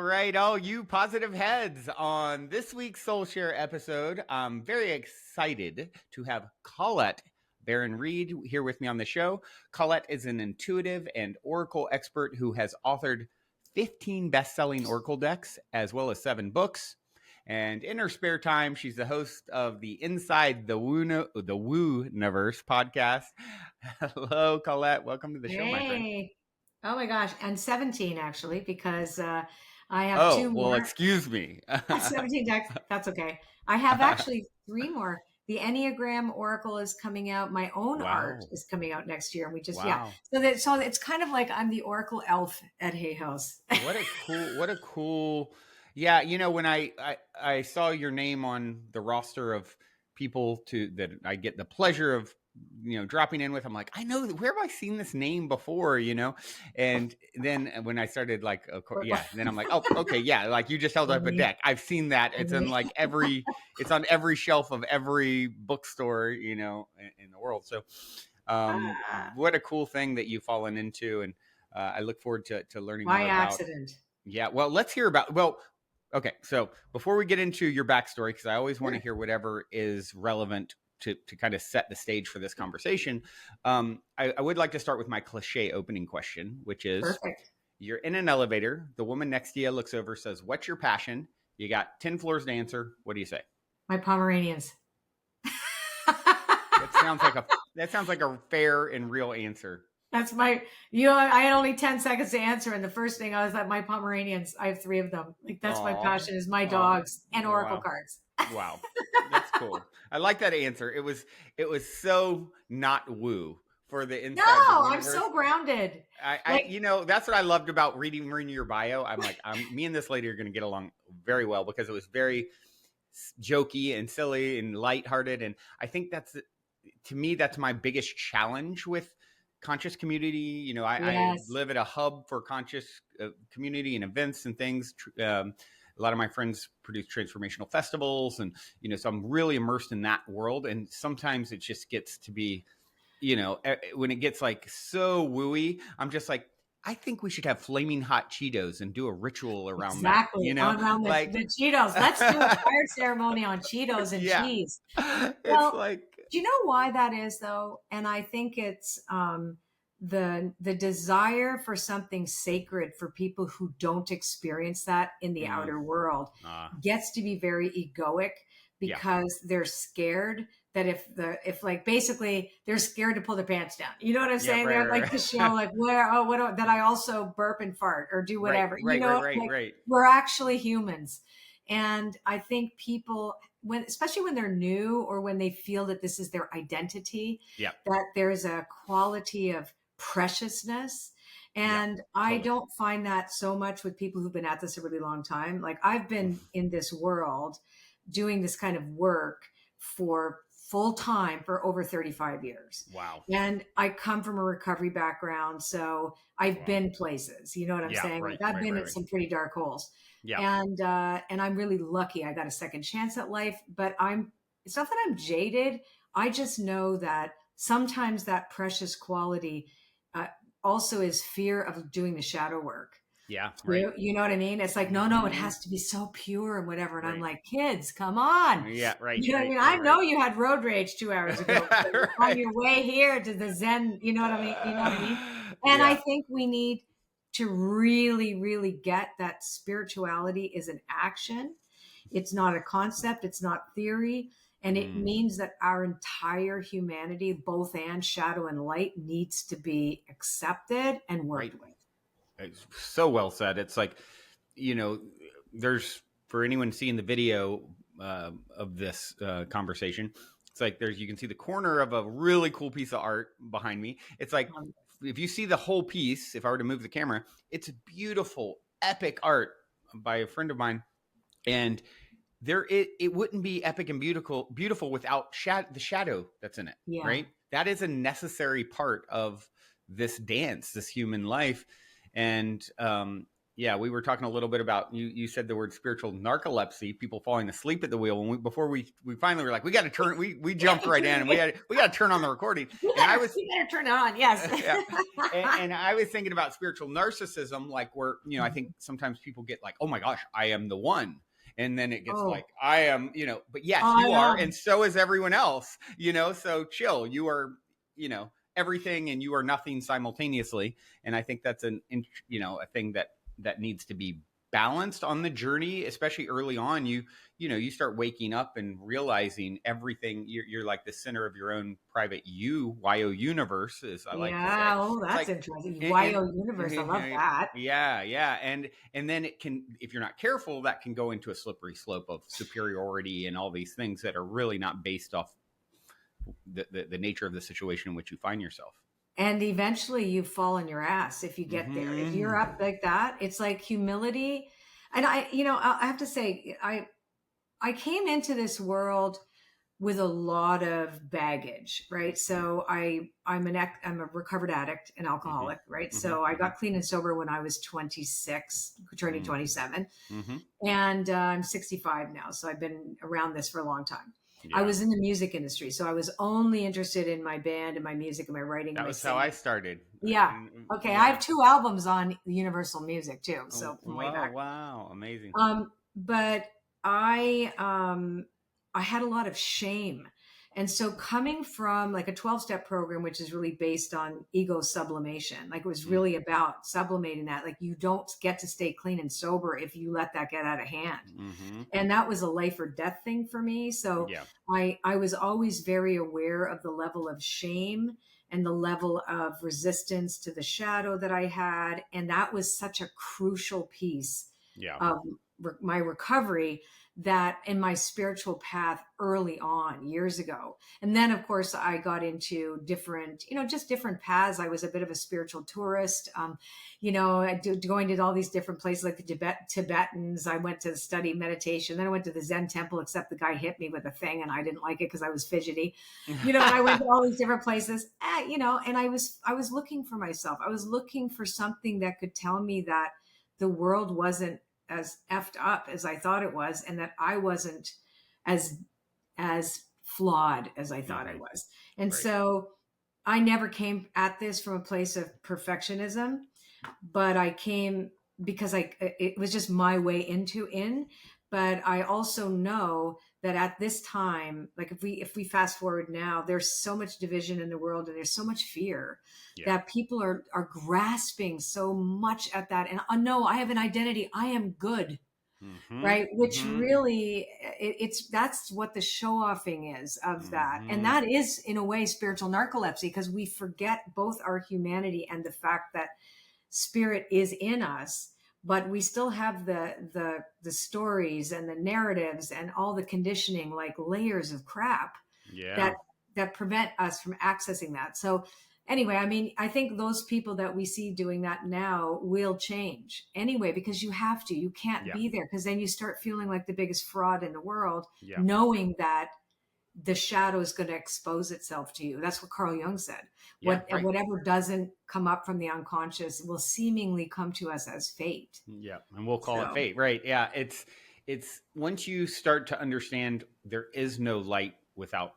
right, all you positive heads. On this week's Soul Share episode, I'm very excited to have Colette Baron-Reid here with me on the show. Colette is an intuitive and oracle expert who has authored 15 best-selling oracle decks, as well as 7 books. And in her spare time, she's the host of the Inside the Wooniverse podcast. Hello, Colette. Welcome to the show, my friend. Hey. Oh my gosh. And 17 actually, because I have Oh, 2 well, more. excuse me. 17 decks. That's okay. I have actually 3 more. The Enneagram Oracle is coming out. My own art is coming out next year. And we just, So it's kind of like I'm the Oracle elf at Hay House. What a cool. Yeah. You know, when I saw your name on the roster of people that I get the pleasure of, dropping in with, I'm like, I know, where have I seen this name before, and then when I started then I'm like, oh, okay. Yeah. Like you just held up a deck. I've seen that. It's in like it's on every shelf of every bookstore, in the world. So, what a cool thing that you've fallen into. And, I look forward to learning more about. By accident. Yeah. Well, let's hear about, okay. So before we get into your backstory, because I always want to hear whatever is relevant to kind of set the stage for this conversation. I would like to start with my cliche opening question, which is, perfect. You're in an elevator. The woman next to you looks over, says, "What's your passion?" You got 10 floors to answer. What do you say? My Pomeranians. That sounds like a fair and real answer. That's I had only 10 seconds to answer. And the first thing I was like, my Pomeranians, I have 3 of them. Like that's my passion, is my dogs and Oracle cards. Wow. That's cool. I like that answer. It was so not woo for the Inside No, the I'm so grounded. That's what I loved about reading your bio. I'm like, me and this lady are going to get along very well, because it was very jokey and silly and lighthearted. And I think to me, that's my biggest challenge with conscious community. I live at a hub for conscious community and events and things. A lot of my friends produce transformational festivals, and so I'm really immersed in that world. And sometimes it just gets to be, when it gets like so wooey, I'm just like, I think we should have flaming hot Cheetos and do a ritual around that. Around the Cheetos. Let's do a fire ceremony on Cheetos and cheese. Well, do you know why that is though? And I think it's the desire for something sacred for people who don't experience that in the outer world gets to be very egoic, because they're scared that if basically they're scared to pull their pants down. You know what I'm saying? They're like the show, like that I also burp and fart or do whatever. Right. We're actually humans. And I think people, especially when they're new or when they feel that this is their identity, that there's a quality of preciousness. And I don't find that so much with people who've been at this a really long time. Like I've been in this world doing this kind of work for full time for over 35 years. Wow. And I come from a recovery background. So I've been places, you know what I'm saying? Right, I've been in some pretty dark holes. Yeah. And I'm really lucky. I got a second chance at life, but it's not that I'm jaded. I just know that sometimes that precious quality also is fear of doing the shadow work. Yeah. Right. You know what I mean? It's like, no, it has to be so pure and whatever. And I'm like, kids, come on. Yeah. Right. You know what I mean? I know you had road rage 2 hours ago. On your way here to the Zen, you know what I mean? You know what I mean? And I think we need to really, really get that spirituality is an action. It's not a concept. It's not theory. And it means that our entire humanity, both and shadow and light, needs to be accepted and worked with. It's so well said. It's like, there's, for anyone seeing the video of this conversation, it's like you can see the corner of a really cool piece of art behind me. It's like, if you see the whole piece, if I were to move the camera, it's beautiful, epic art by a friend of mine. And it wouldn't be epic and beautiful without the shadow that's in it, right? That is a necessary part of this dance, this human life. And Yeah, we were talking a little bit about you said the word spiritual narcolepsy, people falling asleep at the wheel. And before we finally were like, we got to turn, we jumped right in and we got to turn on the recording. We better turn it on. Yes. Yeah. And I was thinking about spiritual narcissism, like where, I think sometimes people get like, oh my gosh, I am the one. And then it gets like, I am, but yes, you are. And so is everyone else, so chill. You are, everything and you are nothing simultaneously. And I think that's a thing that needs to be balanced on the journey, especially early on. You start waking up and realizing everything. You're like the center of your own private YO universe, as I like to say. Oh, that's interesting. YO universe. I love that. Yeah. And then it can, if you're not careful, that can go into a slippery slope of superiority and all these things that are really not based off the nature of the situation in which you find yourself. And eventually you fall on your ass if you get there. If you're up like that, it's like humility. And I have to say, I came into this world with a lot of baggage, right? So I'm a recovered addict and alcoholic, right? So I got clean and sober when I was 26, turning 27. And I'm 65 now. So I've been around this for a long time. Yeah. I was in the music industry, so I was only interested in my band and my music and my writing. That was how I started. Yeah. Okay. Yeah. I have 2 albums on Universal Music too. So way back. Wow. Amazing. But I had a lot of shame. And so coming from like a 12-step program, which is really based on ego sublimation, like it was really about sublimating that. Like you don't get to stay clean and sober if you let that get out of hand. And that was a life or death thing for me. So I was always very aware of the level of shame and the level of resistance to the shadow that I had. And that was such a crucial piece of my recovery, that in my spiritual path early on years ago. And then of course I got into different, just different paths. I was a bit of a spiritual tourist, going to all these different places like the Tibetans. I went to study meditation. Then I went to the Zen temple, except the guy hit me with a thing and I didn't like it because I was fidgety, and I went to all these different places, and I was looking for myself. I was looking for something that could tell me that the world wasn't as effed up as I thought it was, and that I wasn't as flawed as I thought I was. And so I never came at this from a place of perfectionism, but I came because it was just my way in. But I also know that at this time, like if we fast forward now, there's so much division in the world and there's so much fear that people are grasping so much at that. And no, I have an identity. I am good. Right. Which really that's what the show offing is of that. And that is in a way spiritual narcolepsy, because we forget both our humanity and the fact that spirit is in us. But we still have the stories and the narratives and all the conditioning, like layers of crap that prevent us from accessing that. So anyway, I mean, I think those people that we see doing that now will change anyway, because you have to. You can't be there, because then you start feeling like the biggest fraud in the world, knowing that the shadow is going to expose itself to you. That's what Carl Jung said. Whatever doesn't come up from the unconscious will seemingly come to us as fate. Yeah. And we'll call it fate. Right. Yeah. It's once you start to understand there is no light without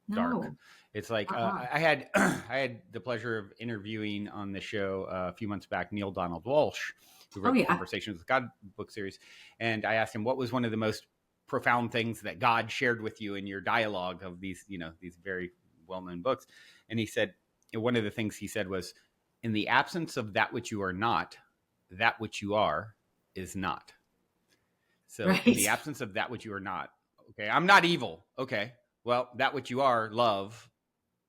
dark. It's like, I had the pleasure of interviewing on the show a few months back, Neil Donald Walsh, who wrote the Conversations with God book series. And I asked him, what was one of the most profound things that God shared with you in your dialogue of these, these very well-known books? And he said, one of the things he said was, in the absence of that which you are not, that which you are is not. So in the absence of that which you are not, okay, I'm not evil. Okay. Well, that which you are, love,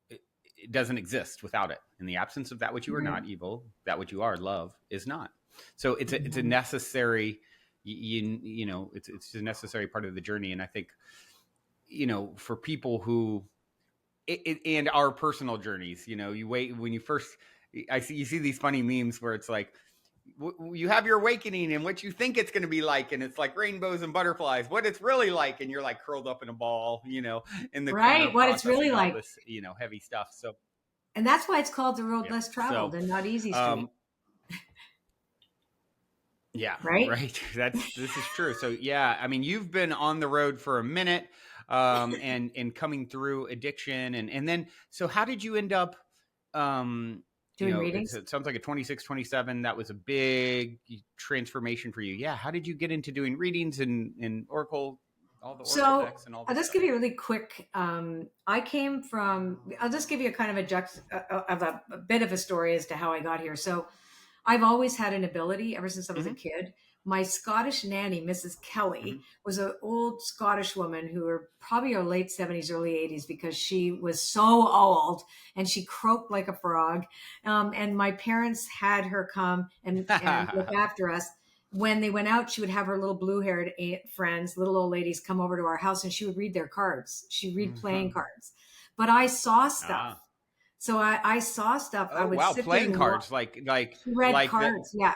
it doesn't exist without it. In the absence of that which you are not, evil, that which you are, love, is not. So it's a necessary, it's a necessary part of the journey. And I think, for people who, and our personal journeys, you wait when you first, you see these funny memes where it's like, you have your awakening and what you think it's going to be like, and it's like rainbows and butterflies, what it's really like, and you're like curled up in a ball, in the corner, what it's really like, this, heavy stuff. So, and that's why it's called the road less traveled and not easy street. Yeah, Right. right. This is true. So yeah, I mean, you've been on the road for a minute, and coming through addiction, and then so how did you end up? Doing readings. It sounds like a 26, 27. That was a big transformation for you. Yeah. How did you get into doing readings and Oracle, all the Oracle decks and all I'll this just stuff? give you a really quick. I'll just give you a kind of a bit of a story as to how I got here. So I've always had an ability ever since I was a kid. My Scottish nanny, Mrs. Kelly, was an old Scottish woman who were probably her late 70s, early 80s, because she was so old and she croaked like a frog. And my parents had her come and look after us. When they went out, she would have her little blue-haired friends, little old ladies, come over to our house, and she would read their cards. She'd read playing cards. But I saw stuff. So I saw stuff. Oh I would wow, sit playing there cards she read like cards. Yeah,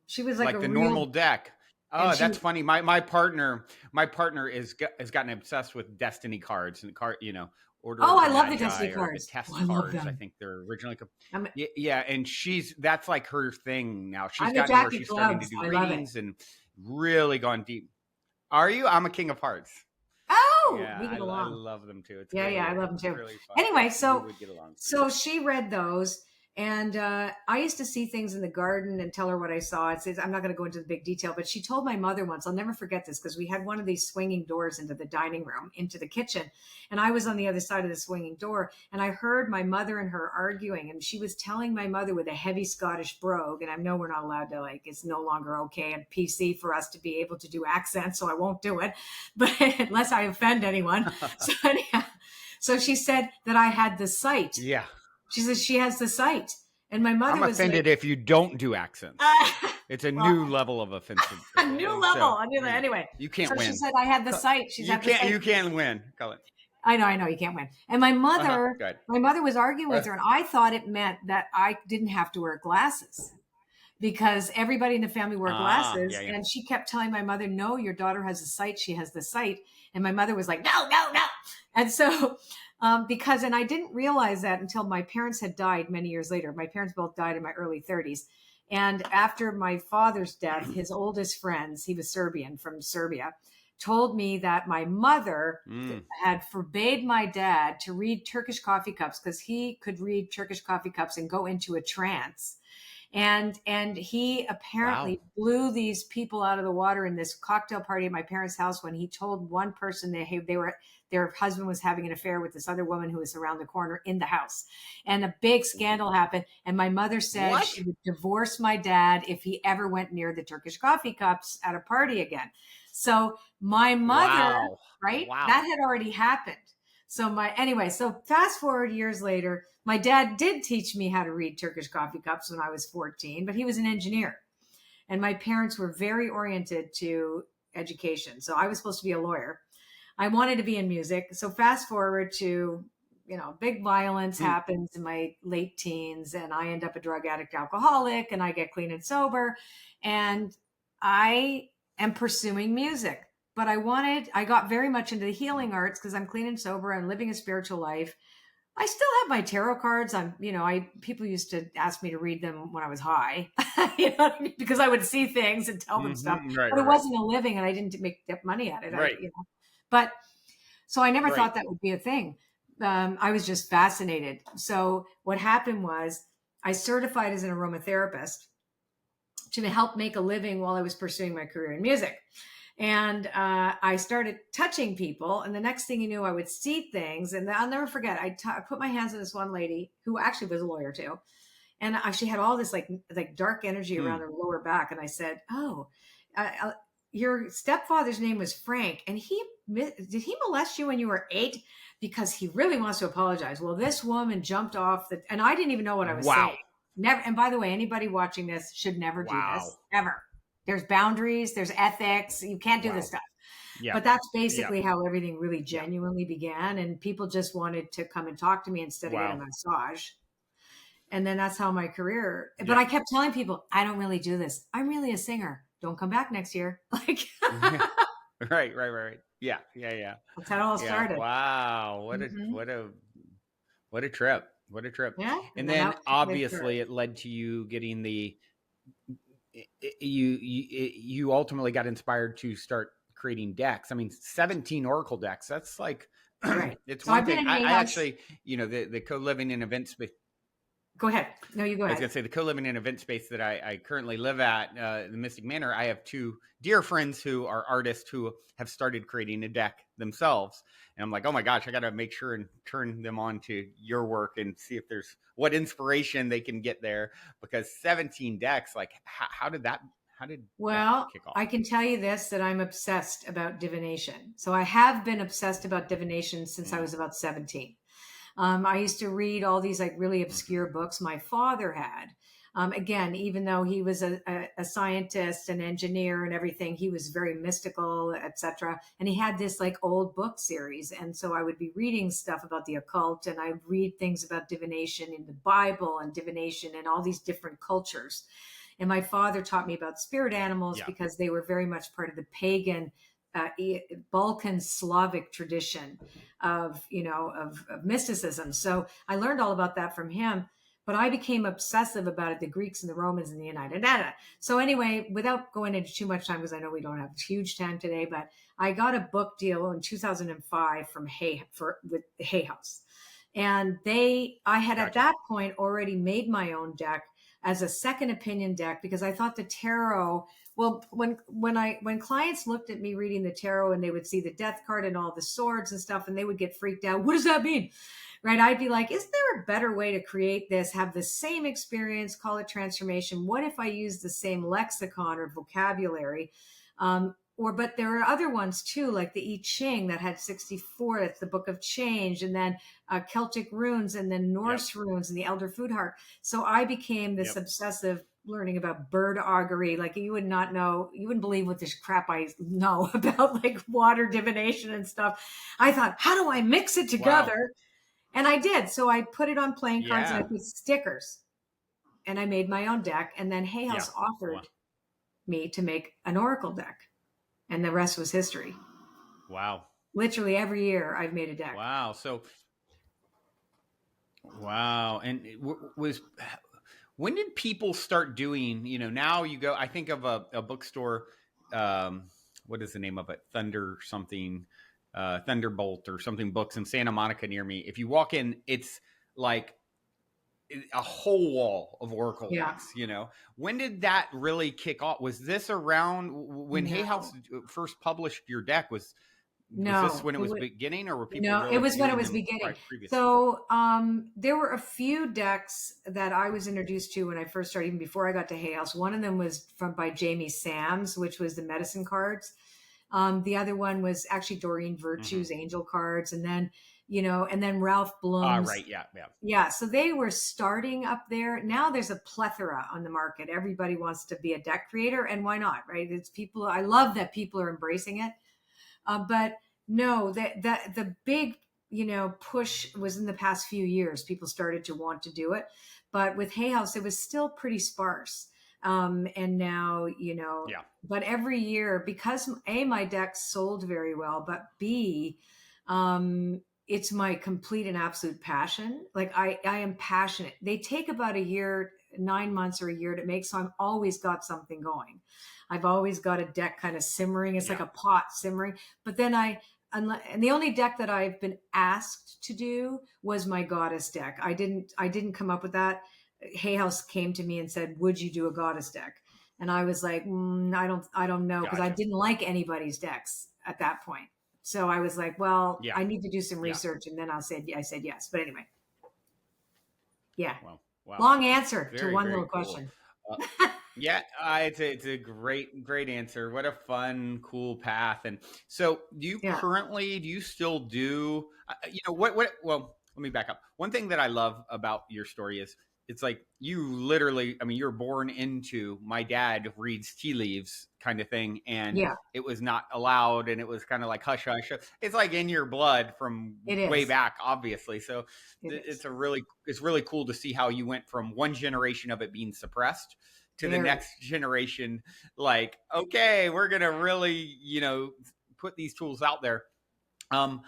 she was like like a the real. normal deck. And Oh, she. that's funny. My partner has gotten obsessed with Destiny cards and Order Oh, of the I love the Destiny Magi or the cards. Oh, test I love cards. I them. think they're originally. I'm Yeah, and that's like her thing now. She's I'm a gotten to where Jack of she's starting to Clubs. do I love it. readings and really gone deep. Are you? I'm a King of Hearts. Oh, Yeah, we get I along. love them too. It's Yeah, really yeah, I love them it's too. really fun. Anyway, We so would get along. so she read those, and I used to see things in the garden and tell her what I saw. I'm not going to go into the big detail, but she told my mother once. I'll never forget this because we had one of these swinging doors into the dining room, into the kitchen, and I was on the other side of the swinging door, and I heard my mother and her arguing, and she was telling my mother with a heavy Scottish brogue, and I know we're not allowed to it's no longer okay and PC for us to be able to do accents, so I won't do it, but unless I offend anyone. So anyhow. So she said that I had the sight. Yeah. She says she has the sight. And my mother I'm was offended if you don't do accents. It's a new level of offensive. A new level. I knew that. Anyway. You can't so win. She said I had the sight. She's had the sight. You can't win. Colette. I know, you can't win. And my mother was arguing with her, and I thought it meant that I didn't have to wear glasses. Because everybody in the family wore glasses. Yeah. And she kept telling my mother, no, your daughter has the sight. She has the sight. And my mother was like, no. And so, and I didn't realize that until my parents had died many years later. My parents both died in my early 30s. And after my father's death, his oldest friends, he was Serbian from Serbia, told me that my mother had forbade my dad to read Turkish coffee cups because he could read Turkish coffee cups and go into a trance. And he apparently blew these people out of the water in this cocktail party at my parents' house when he told one person their husband was having an affair with this other woman who was around the corner in the house. And a big scandal happened. And my mother said she would divorce my dad if he ever went near the Turkish coffee cups at a party again. So my mother, that had already happened. So fast forward years later, my dad did teach me how to read Turkish coffee cups when I was 14, but he was an engineer. And my parents were very oriented to education. So I was supposed to be a lawyer. I wanted to be in music. So fast forward to, big violence happens in my late teens, and I end up a drug addict, alcoholic, and I get clean and sober. And I am pursuing music. But I got very much into the healing arts because I'm clean and sober and living a spiritual life. I still have my tarot cards. People used to ask me to read them when I was high, because I would see things and tell them stuff, but it wasn't a living and I didn't make money at it. But so I never thought that would be a thing. I was just fascinated. So what happened was I certified as an aromatherapist to help make a living while I was pursuing my career in music. And I started touching people. And the next thing you knew, I would see things. And I'll never forget, I put my hands on this one lady who actually was a lawyer too. And she had all this like dark energy around her lower back. And I said, your stepfather's name was Frank. And did he molest you when you were 8? Because he really wants to apologize. Well, this woman jumped off and I didn't even know what I was saying. Never. And by the way, anybody watching this should never do this ever. There's boundaries, there's ethics. You can't do this stuff. Yeah. But that's basically how everything really genuinely began. And people just wanted to come and talk to me instead of get a massage. And then that's how my career, but I kept telling people, I don't really do this. I'm really a singer. Don't come back next year. Right. Yeah. That's how it all started. Wow. What a trip. Yeah. And then obviously it led to you getting you ultimately got inspired to start creating decks. I mean, 17 Oracle decks. That's like, right. it's So one I've been thing. in I Hay House. actually, the co-living in event space. Go ahead. No, you go I was ahead. going to say the co-living in event space that I currently live at, the Mystic Manor. I have two dear friends who are artists who have started creating a deck themselves. And I'm like, oh my gosh, I got to make sure and turn them on to your work and see if there's what inspiration they can get there. Because 17 decks, like how did that kick off? I can tell you this, that I'm obsessed about divination. So I have been obsessed about divination since I was about 17. I used to read all these like really obscure books my father had. Again, even though he was a scientist, an engineer, and everything, he was very mystical, etc. And he had this like old book series, and so I would be reading stuff about the occult, and I'd read things about divination in the Bible and divination in all these different cultures. And my father taught me about spirit animals because they were very much part of the pagan Balkan Slavic tradition of mysticism. So I learned all about that from him, but I became obsessive about it, the Greeks and the Romans and the United. So anyway, without going into too much time, because I know we don't have huge time today, but I got a book deal in 2005 from with Hay House. And I had at that point already made my own deck as a second opinion deck because I thought the tarot. Well, when clients looked at me reading the tarot and they would see the death card and all the swords and stuff, and they would get freaked out. What does that mean? Right? I'd be like, is there a better way to create this? Have the same experience, call it transformation. What if I use the same lexicon or vocabulary? But there are other ones too, like the I Ching that had 64. That's the Book of Change, and then Celtic runes, and then Norse runes, and the Elder Food Heart. So I became this obsessive learning about bird augury. Like you wouldn't believe what this crap I know about like water divination and stuff. I thought, how do I mix it together? Wow. And I did. So I put it on playing cards and I put stickers, and I made my own deck. And then Hay House offered me to make an Oracle deck. And the rest was history. Wow. Literally every year I've made a deck. Wow. So, wow. And when did people start doing, now you go, I think of a bookstore, what is the name of it? Thunderbolt or something books in Santa Monica near me. If you walk in, it's like a whole wall of Oracle decks, When did that really kick off? Was this around when Hay House first published your deck? Was this when it was beginning, or were people? No, it was when it was beginning. So there were a few decks that I was introduced to when I first started, even before I got to Hay House. One of them was by Jamie Sams, which was the medicine cards. The other one was actually Doreen Virtue's angel cards, and then and then Ralph Bloom's. Right, yeah. So they were starting up there. Now there's a plethora on the market. Everybody wants to be a deck creator, and why not, right? It's people. I love that people are embracing it. But no, the big, push was in the past few years. People started to want to do it, but with Hay House, it was still pretty sparse. And now, but every year, because A, my deck sold very well, but B, it's my complete and absolute passion. Like I am passionate. They take about a year, 9 months or a year to make. So I've always got something going. I've always got a deck kind of simmering. It's like a pot simmering. But then and the only deck that I've been asked to do was my goddess deck. I didn't come up with that. Hay House came to me and said, would you do a goddess deck? And I was like, I don't know. Because I didn't like anybody's decks at that point. So I was like, well, I need to do some research. And then I said yes. But anyway. Yeah. Wow. Long answer to one little question. It's a great answer. What a fun, cool path. And so do you still do, well, let me back up. One thing that I love about your story is it's like you literally, you're born into my dad reads tea leaves kind of thing. And it was not allowed. And it was kind of like hush, hush. It's like in your blood from way back, obviously. So it's really cool to see how you went from one generation of it being suppressed to the next generation. Like, okay, we're going to really, put these tools out there. Do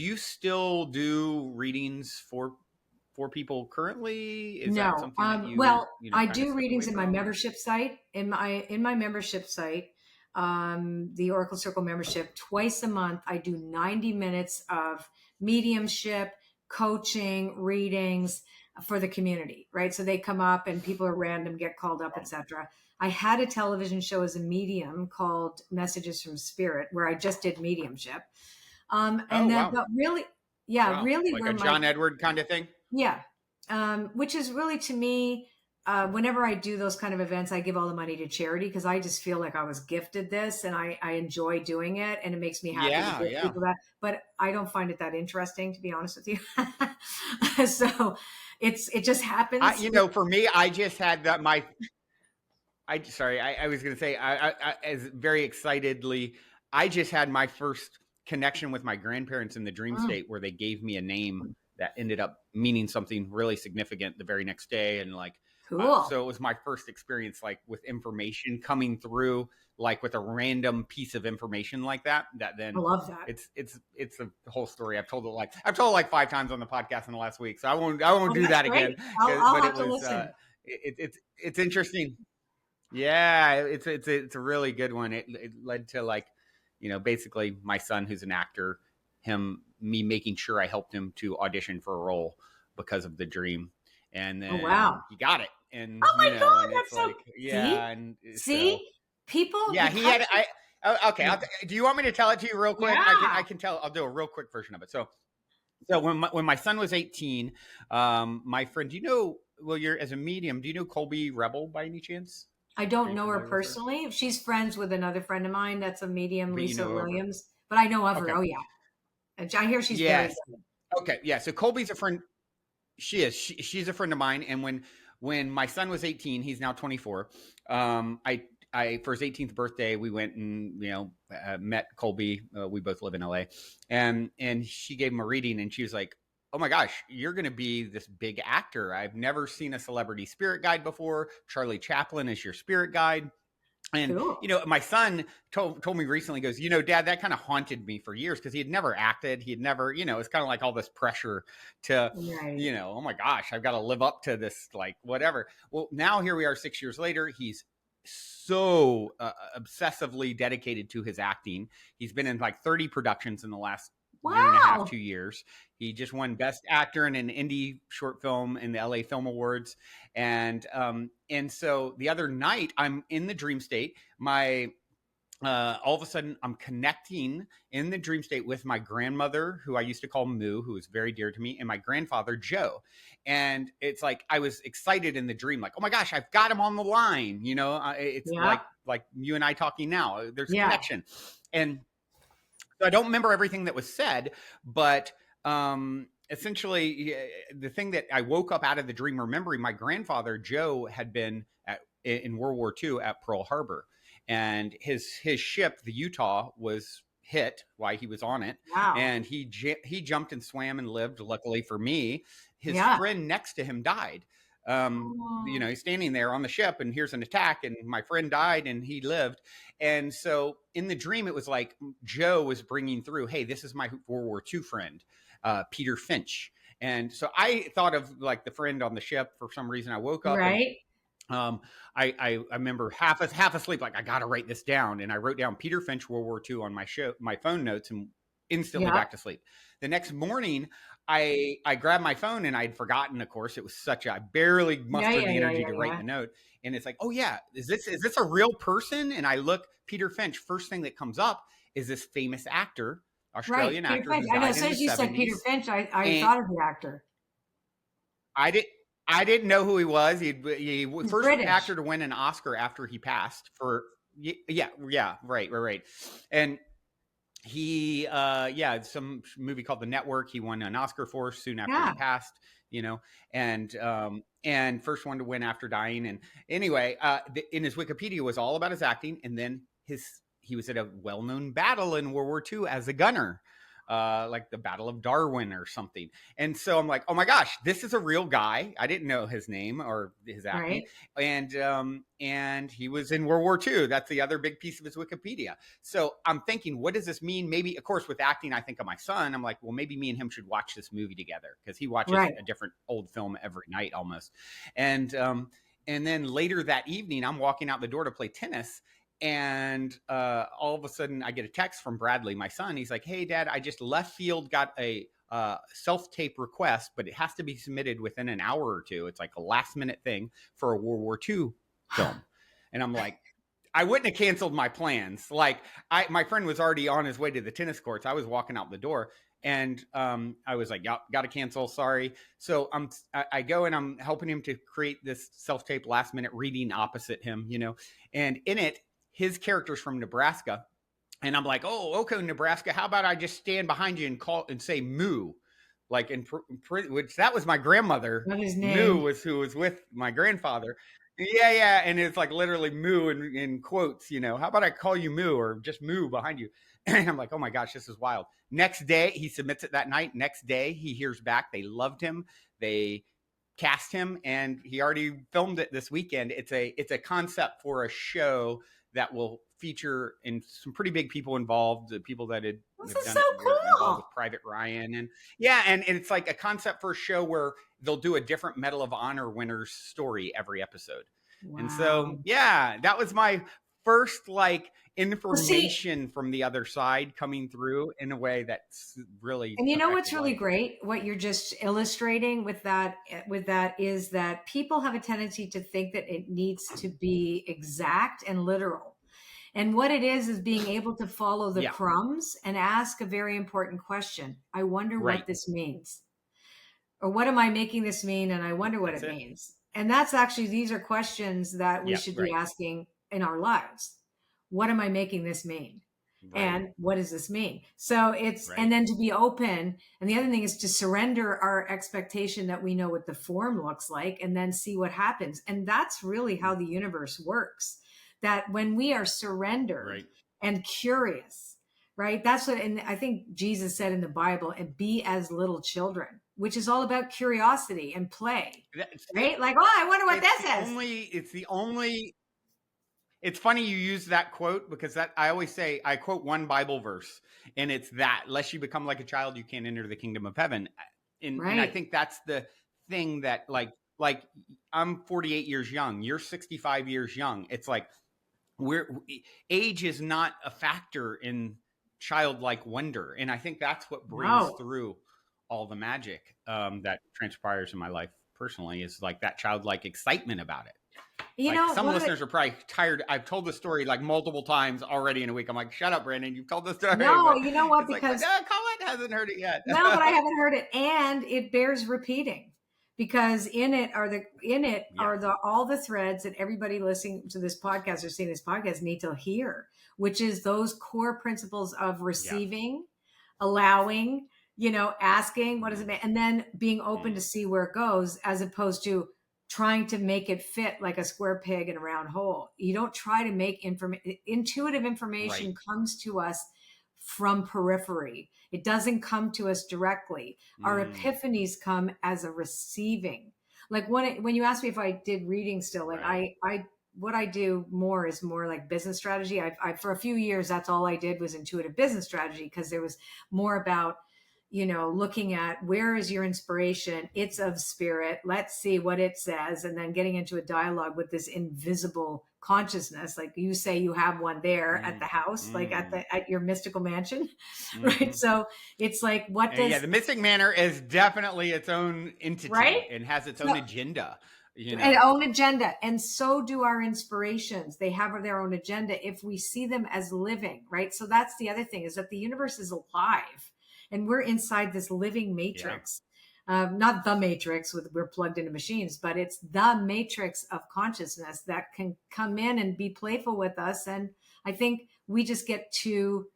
you still do readings for for people currently? Is that No. something that Well, I kind of do step away readings in my from? Or? membership site. In my membership site, the Oracle Circle membership, twice a month, I do 90 minutes of mediumship, coaching, readings for the community, right? So they come up and people are random, get called up, etc. I had a television show as a medium called Messages from Spirit, where I just did mediumship. Oh, And then, wow. but really, yeah, Wow. really Like where a my, John Edward kind of thing? yeah, which is really to me, whenever I do those kind of events, I give all the money to charity because I just feel like I was gifted this and I enjoy doing it and it makes me happy to Yeah, give yeah. people that. But I don't find it that interesting, to be honest with you. So it just happens. For me, I just had that I was going to say, as very excitedly, I just had my first connection with my grandparents in the dream Mm, state where they gave me a name that ended up meaning something really significant the very next day. And like, cool. so it was my first experience, like with information coming through, like with a random piece of information like that, that I then love that. it's a whole story. I've told it like 5 times on the podcast in the last week. So I won't Oh, do that's that again. great. I'll But have it to was, listen. it's interesting. Yeah, it's a really good one. It led to like, basically my son who's an actor, me making sure I helped him to audition for a role because of the dream, and Oh, wow. then he got it, and Oh my and God, it's that's so, like see, and so see, people, yeah, he because, had I. Oh, okay, do you want me to tell it to you real quick? I yeah, can tell. I'll do a real quick version of it. So when my son was 18, my friend, well, you're as a medium, do you know Colby Rebel by any chance? I Are don't you know her familiar with her? personally. She's friends with another friend of mine that's a medium, But you Lisa know of her. Williams, but I know of her. Okay. Oh, yeah. And I hear she's very Yes. good. Okay. Yeah. So Colby's a friend. She is. She's a friend of mine. And when my son was 18, he's now 24. I for his 18th birthday, we went and met Colby. We both live in LA, and she gave him a reading, and she was like, "Oh my gosh, you're going to be this big actor. I've never seen a celebrity spirit guide before. Charlie Chaplin is your spirit guide." And Cool. my son told me recently, goes, Dad, that kind of haunted me for years because he had never acted. He had never, it's kind of like all this pressure to, Right. oh my gosh, I've got to live up to this, like whatever. Well, now here we are 6 years later. He's so obsessively dedicated to his acting. He's been in like 30 productions in the last year and a half, Wow. 2 years. He just won Best Actor in an indie short film in the LA Film Awards. And so the other night, I'm in the dream state. All of a sudden, I'm connecting in the dream state with my grandmother, who I used to call Moo, who was very dear to me, and my grandfather, Joe. And it's like I was excited in the dream, like, oh my gosh, I've got him on the line. It's Yeah. like you and I talking now. There's a Yeah. connection. And so I don't remember everything that was said, but essentially, the thing that I woke up out of the dream remembering, my grandfather, Joe, had been in World War II at Pearl Harbor. And his ship, the Utah, was hit while he was on it. Wow. And he jumped and swam and lived. Luckily for me, his Yeah. friend next to him died. Oh. He's standing there on the ship and here's an attack and my friend died and he lived. And so in the dream, it was like Joe was bringing through, hey, this is my World War II friend, Peter Finch. And so I thought of like the friend on the ship. For some reason, I woke up Right. and I remember half asleep, like I got to write this down. And I wrote down Peter Finch, World War II on my phone notes and instantly back to sleep. The next morning, I grabbed my phone and I'd forgotten, of course, I barely mustered the energy to write the note. And it's like, oh yeah, is this a real person? And I look, Peter Finch, first thing that comes up is this famous actor, Australian actor. Who died I know, as soon as you said Peter Finch, I thought of the actor. I didn't know who he was. He first British actor to win an Oscar after he passed for right. And he some movie called The Network. He won an Oscar for soon after he passed. And first one to win after dying. And anyway, in his Wikipedia was all about his acting. And then he was at a well-known battle in World War II as a gunner. like the Battle of Darwin or something. And so I'm like, oh my gosh, this is a real guy. I didn't know his name or his acting. Right. And he was in World War II. That's the other big piece of his Wikipedia. So I'm thinking, what does this mean? Maybe, of course, with acting, I think of my son. I'm like, well, maybe me and him should watch this movie together, because he watches a different old film every night almost. And then later that evening, I'm walking out the door to play tennis. And all of a sudden, I get a text from Bradley, my son. He's like, hey, Dad, I just left field got a self-tape request, but it has to be submitted within an hour or two. It's like a last-minute thing for a World War II film. And I'm like, I wouldn't have canceled my plans. Like, my friend was already on his way to the tennis courts. I was walking out the door. And I was like, yeah, got to cancel. Sorry. So I go and I'm helping him to create this self-tape last-minute reading opposite him, and in it, his character's from Nebraska. And I'm like, oh, okay, Nebraska, how about I just stand behind you and call and say moo? Like, which that was my grandmother. Moo was who was with my grandfather. Yeah. And it's like literally moo in quotes, how about I call you moo, or just moo behind you? And I'm like, oh my gosh, this is wild. Next day, he submits it that night. Next day, he hears back. They loved him. They cast him, and he already filmed it this weekend. It's a concept for a show that will feature in some pretty big people involved, the people that had this is so cool with Private Ryan, and it's like a concept for a show where they'll do a different Medal of Honor winner's story every episode. Wow. And so that was my first like information from the other side coming through in a way that's really. And what's really great, what you're just illustrating with that is that people have a tendency to think that it needs to be exact and literal. And what it is being able to follow the crumbs and ask a very important question. I wonder what this means. Or what am I making this mean? And I wonder what it means. And that's actually, these are questions that we should be asking in our lives. What am I making this mean? Right. And what does this mean? So it's, and then to be open. And the other thing is to surrender our expectation that we know what the form looks like, and then see what happens. And that's really how the universe works. That when we are surrendered and curious, right? That's what, and I think Jesus said in the Bible, and be as little children, which is all about curiosity and play, right? Like, oh, I wonder what this is. It's funny you use that quote, because I always say, I quote one Bible verse, and it's that, unless you become like a child, you can't enter the kingdom of heaven. And I think that's the thing that like I'm 48 years young. You're 65 years young. It's like, age is not a factor in childlike wonder. And I think that's what brings through all the magic that transpires in my life personally, is like that childlike excitement about it. Some listeners are probably tired. I've told the story like multiple times already in a week. I'm like, shut up, Brandon. You've told the story. No, you know what? Because Colette hasn't heard it yet. No, but I haven't heard it, and it bears repeating, because in it are all the threads that everybody listening to this podcast or seeing this podcast need to hear, which is those core principles of receiving, allowing, asking, what does it mean, and then being open to see where it goes, as opposed to trying to make it fit like a square peg in a round hole. You don't try to make intuitive information comes to us from periphery. It doesn't come to us directly. Our epiphanies come as a receiving. Like when you asked me if I did reading still, like what I do more is more like business strategy. I for a few years, that's all I did was intuitive business strategy, because there was more about, looking at where is your inspiration? It's of spirit. Let's see what it says. And then getting into a dialogue with this invisible consciousness. Like you say, you have one there at the house, like at your mystical mansion, right? So it's like, the Mystic Manor is definitely its own entity, and has its own agenda. An own agenda. And so do our inspirations. They have their own agenda if we see them as living, right? So that's the other thing, is that the universe is alive. And we're inside this living matrix, not the matrix we're plugged into machines, but it's the matrix of consciousness that can come in and be playful with us. And I think we just get too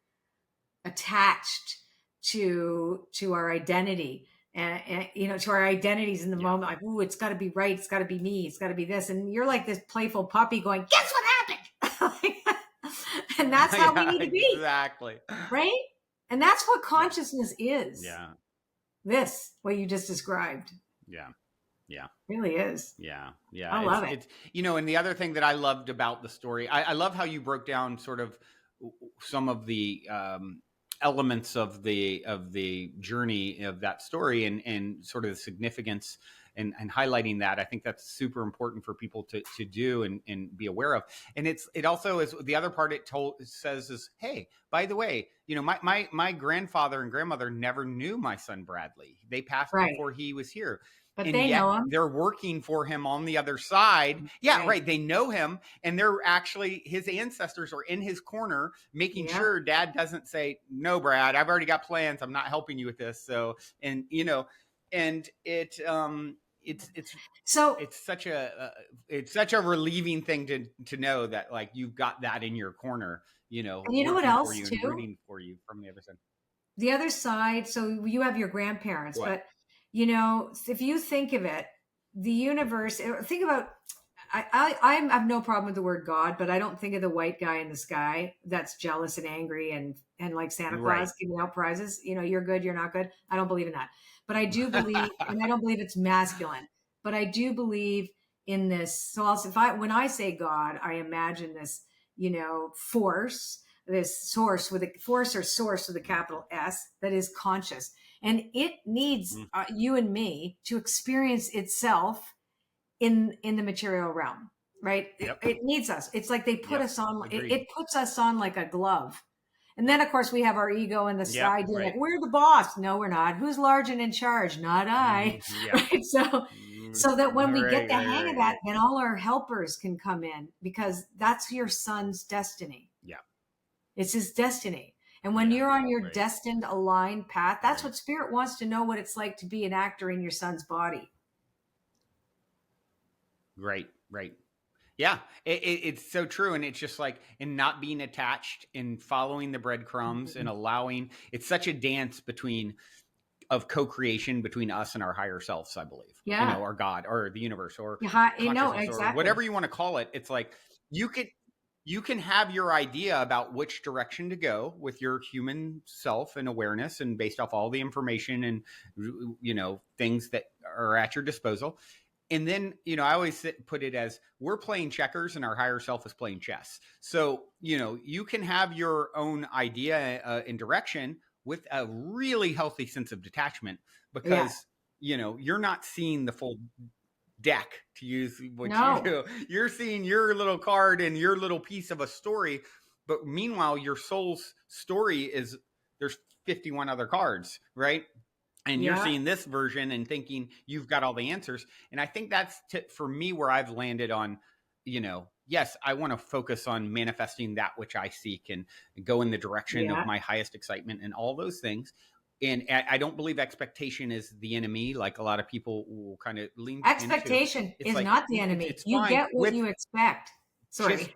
attached to our identity and to our identities in the moment. Like, ooh, it's got to be right. It's got to be me. It's got to be this. And you're like this playful puppy going, guess what happened? And that's how we need to be. Exactly. Right? And that's what consciousness is. Yeah. This, what you just described. Yeah. Yeah. It really is. Yeah. Yeah. I love it. It's, you know, and the other thing that I loved about the story, I love how you broke down sort of some of the elements of the journey of that story and sort of the significance and highlighting that. I think that's super important for people to do and be aware of. And it also is the other part it says is, hey, by the way, you know, my grandfather and grandmother never knew my son Bradley. They passed before he was here. But and they yet know him. They're working for him on the other side. Yeah, right. They know him, and they're actually, his ancestors are in his corner, making sure Dad doesn't say, "No, Brad, I've already got plans. I'm not helping you with this." So, and you know, and it's such a relieving thing to know that like you've got that in your corner. You know, and you know what else too? And rooting for you from the other side. The other side. So you have your grandparents, but you know, if you think of it, the universe, think about, I have no problem with the word God, but I don't think of the white guy in the sky that's jealous and angry and like Santa Claus giving out prizes. You know, you're good, you're not good. I don't believe in that. But I do believe, and I don't believe it's masculine, but I do believe in this. So when I say God, I imagine this, you know, force, this source with a capital S that is conscious. And it needs you and me to experience itself in the material realm, right? It needs us. It's like they put us on, it puts us on like a glove. And then of course we have our ego in the side, like, we're the boss. No, we're not. Who's large and in charge? Not I. Right? So that when we get the hang of that, then all our helpers can come in, because that's your son's destiny. Yeah. It's his destiny. And when you're on your destined, aligned path, that's what Spirit wants to know, what it's like to be an actor in your son's body. Right. Yeah, it's so true. And it's just like, in not being attached, in following the breadcrumbs and allowing, it's such a dance of co-creation between us and our higher selves, I believe. You know, or God or the universe or consciousness or whatever you want to call it. It's like, you can have your idea about which direction to go with your human self and awareness, and based off all the information and, you know, things that are at your disposal. And then, you know, I always put it as, we're playing checkers and our higher self is playing chess. So, you know, you can have your own idea and direction with a really healthy sense of detachment, because, you know, you're not seeing the full deck, to use what you do. You're seeing your little card and your little piece of a story. But meanwhile, your soul's story is, there's 51 other cards, right? And you're seeing this version and thinking you've got all the answers. And I think that's for me where I've landed on, you know, yes, I want to focus on manifesting that which I seek and go in the direction of my highest excitement and all those things. And I don't believe expectation is the enemy, like a lot of people will kind of lean expectation is like, not the enemy. You get what you expect. Sorry.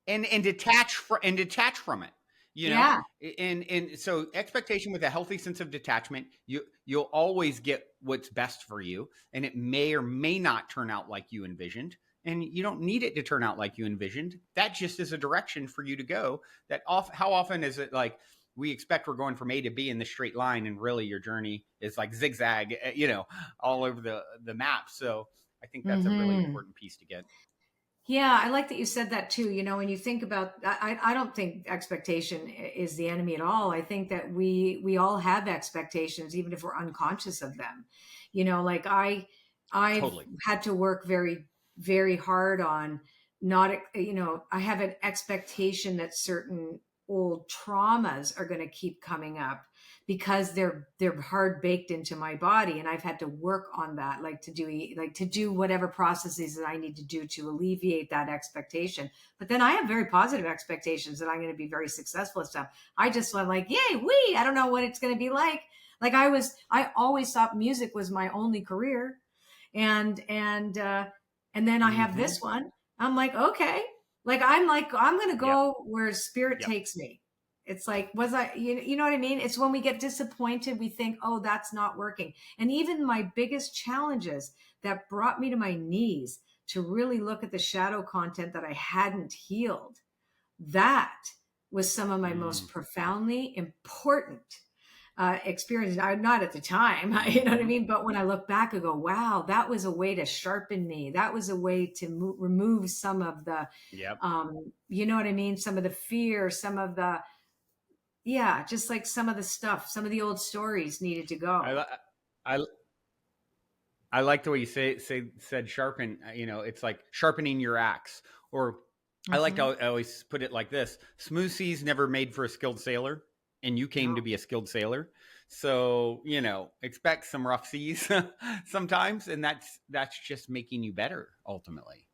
and detach from it. You know, and so expectation with a healthy sense of detachment, you'll always get what's best for you, and it may or may not turn out like you envisioned, and you don't need it to turn out like you envisioned. That just is a direction for you to go. How often is it like we expect we're going from A to B in the straight line, and really your journey is like zigzag, you know, all over the map. So I think that's a really important piece to get. Yeah, I like that you said that too. You know, when you think about, I don't think expectation is the enemy at all. I think that we all have expectations, even if we're unconscious of them. You know, like I've had to work very, very hard on not, you know, I have an expectation that certain old traumas are going to keep coming up because they're hard baked into my body, and I've had to work on that, to do whatever processes that I need to do to alleviate that expectation. But then I have very positive expectations that I'm going to be very successful at stuff. I just went like, yay, I don't know what it's going to be like. Like I always thought music was my only career, and then I have this one. I'm like, okay, I'm going to go where Spirit takes me. It's like, you know what I mean? It's when we get disappointed, we think, oh, that's not working. And even my biggest challenges that brought me to my knees to really look at the shadow content that I hadn't healed, that was some of my most profoundly important experiences. I'm not at the time, you know what I mean? But when I look back, I go, wow, that was a way to sharpen me. That was a way to remove some of the, you know what I mean? Some of the fear, some of the, just like some of the stuff, some of the old stories needed to go. I like the way you said sharpen. It's like sharpening your axe. Or I like to always put it like this: smooth seas never made for a skilled sailor, and you came to be a skilled sailor. So expect some rough seas sometimes, and that's just making you better ultimately.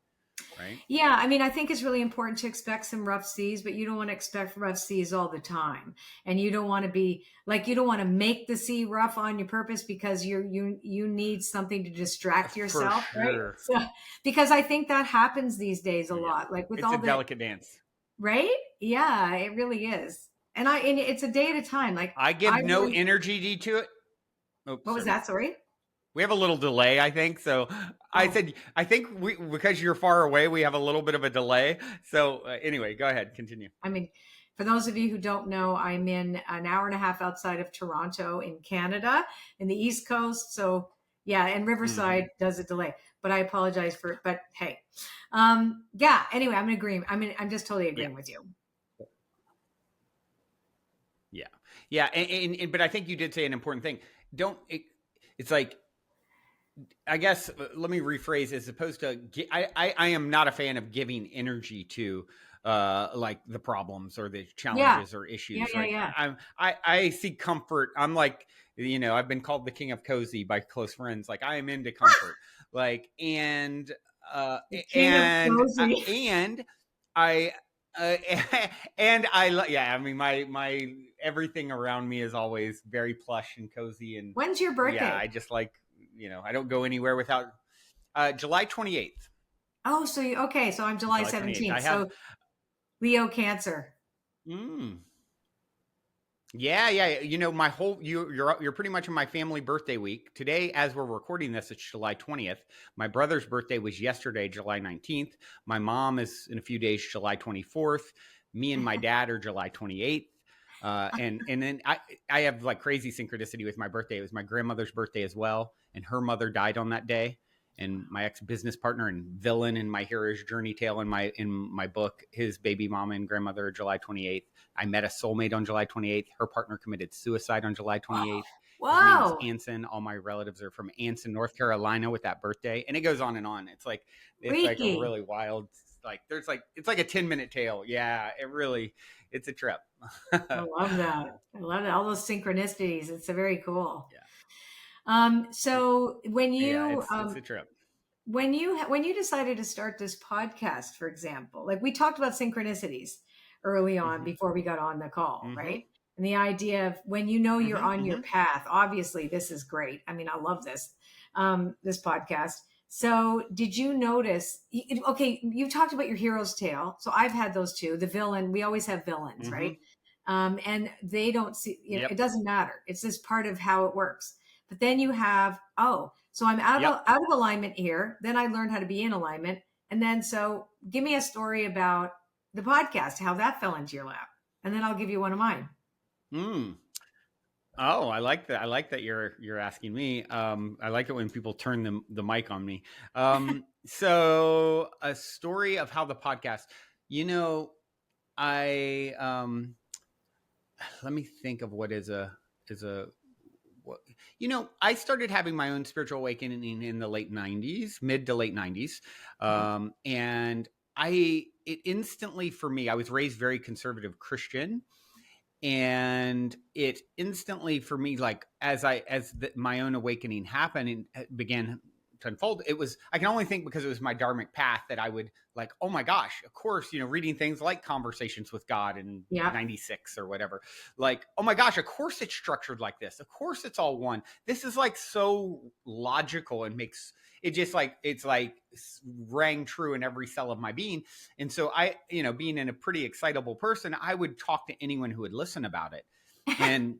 Right? Yeah, I mean, I think it's really important to expect some rough seas, but you don't want to expect rough seas all the time. And you don't want to be like, you don't want to make the sea rough on your purpose, because you need something to distract yourself, right? So, because I think that happens these days a lot, like with it's all a delicate dance, right? Yeah, it really is. And it's a day at a time. Like I give no energy to it. What was that? Sorry. We have a little delay, I think. So I think because you're far away, we have a little bit of a delay. So anyway, go ahead, continue. I mean, for those of you who don't know, I'm in an hour and a half outside of Toronto in Canada, in the East Coast. So yeah, and Riverside does a delay, but I apologize for it. But hey, anyway, I'm in agreement. I'm just totally agreeing with you. Yeah. And but I think you did say an important thing. It's like, I guess, let me rephrase, as opposed to, I am not a fan of giving energy to like the problems or the challenges or issues. I see comfort. I'm like, I've been called the king of cozy by close friends. Like, I am into comfort. Like, and I mean, my everything around me is always very plush and cozy. And when's your birthday? I just like, I don't go anywhere without July 28th. Oh, so so I'm July 17th. So Leo Cancer. Yeah. My whole you're pretty much in my family birthday week. Today, as we're recording this, it's July 20th. My brother's birthday was yesterday, July 19th. My mom is in a few days, July 24th. Me and my dad are July 28th. And then I have like crazy synchronicity with my birthday. It was my grandmother's birthday as well, and her mother died on that day. And my ex-business partner and villain in my hero's journey tale in my book, his baby mama and grandmother are July 28th. I met a soulmate on July 28th. Her partner committed suicide on July 28th. Wow. His name is Anson. All my relatives are from Anson, North Carolina, with that birthday. And it goes on and on. It's like a really wild, it's like a 10-minute tale. Yeah, it's a trip. I love that. All those synchronicities. It's very cool. Yeah. So when you, it's a trip. When you decided to start this podcast, for example, like we talked about synchronicities early on before we got on the call, right? And the idea of when you're on your path, obviously this is great. I mean, I love this, this podcast. So did you notice, you talked about your hero's tale. So I've had those too. The villain, we always have villains, right? And they don't see, it doesn't matter. It's just part of how it works. But then you have, so I'm out of alignment here. Then I learned how to be in alignment. And then, so give me a story about the podcast, how that fell into your lap. And then I'll give you one of mine. Oh, I like that. I like that you're asking me. I like it when people turn the mic on me. So a story of how the podcast, let me think of what I started having my own spiritual awakening in the late 90s, mid to late 90s. And it instantly, for me, I was raised very conservative Christian. And it instantly, for me, like my own awakening happened and began to unfold, I can only think, because it was my dharmic path, that I would like, oh my gosh, of course, reading things like Conversations with God in 96 or whatever, like, oh my gosh, of course it's structured like this. Of course it's all one. This is like so logical and makes it just like, it's like rang true in every cell of my being. And so I, being a pretty excitable person, I would talk to anyone who would listen about it. And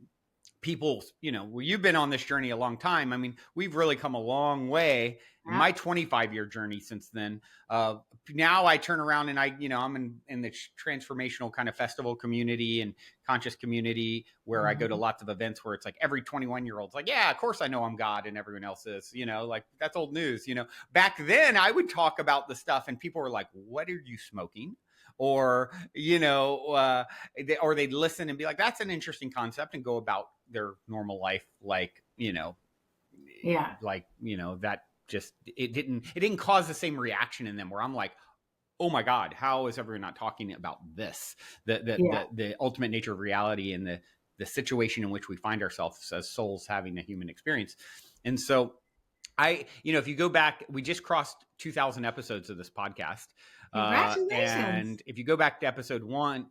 people, well, you've been on this journey a long time. I mean, we've really come a long way in my 25-year journey since then. Now I turn around and I'm in the transformational kind of festival community and conscious community where I go to lots of events where it's like every 21-year-old's like, yeah, of course I know I'm God, and everyone else is, like that's old news. Back then I would talk about the stuff and people were like, what are you smoking? Or, or they'd listen and be like, that's an interesting concept, and go about their normal life. Like, that just, it didn't cause the same reaction in them where I'm like, oh my God, how is everyone not talking about this? The ultimate nature of reality and the situation in which we find ourselves as souls having a human experience. And so if you go back, we just crossed 2,000 episodes of this podcast. Congratulations. And if you go back to episode 1,